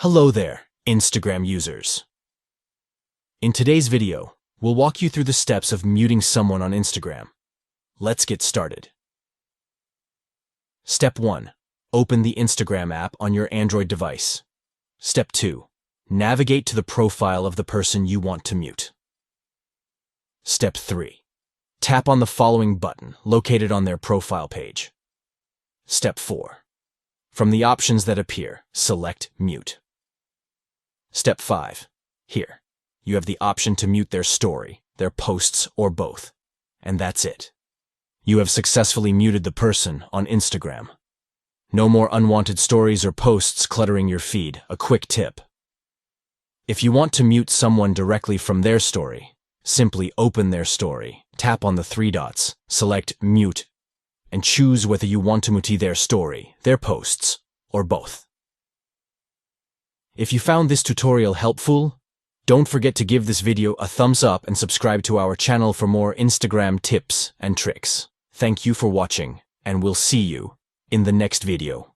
Hello there, Instagram users. In today's video, we'll walk you through the steps of muting someone on Instagram. Let's get started. Step 1. Open the Instagram app on your Android device. Step 2. Navigate to the profile of the person you want to mute. Step 3. Tap on the following button located on their profile page. Step 4. From the options that appear, select Mute. Step 5. Here, you have the option to mute their story, their posts, or both. And that's it. You have successfully muted the person on Instagram. No more unwanted stories or posts cluttering your feed. A quick tip. If you want to mute someone directly from their story, simply open their story, tap on the three dots, select Mute, and choose whether you want to mute their story, their posts, or both. If you found this tutorial helpful, don't forget to give this video a thumbs up and subscribe to our channel for more Instagram tips and tricks. Thank you for watching, and we'll see you in the next video.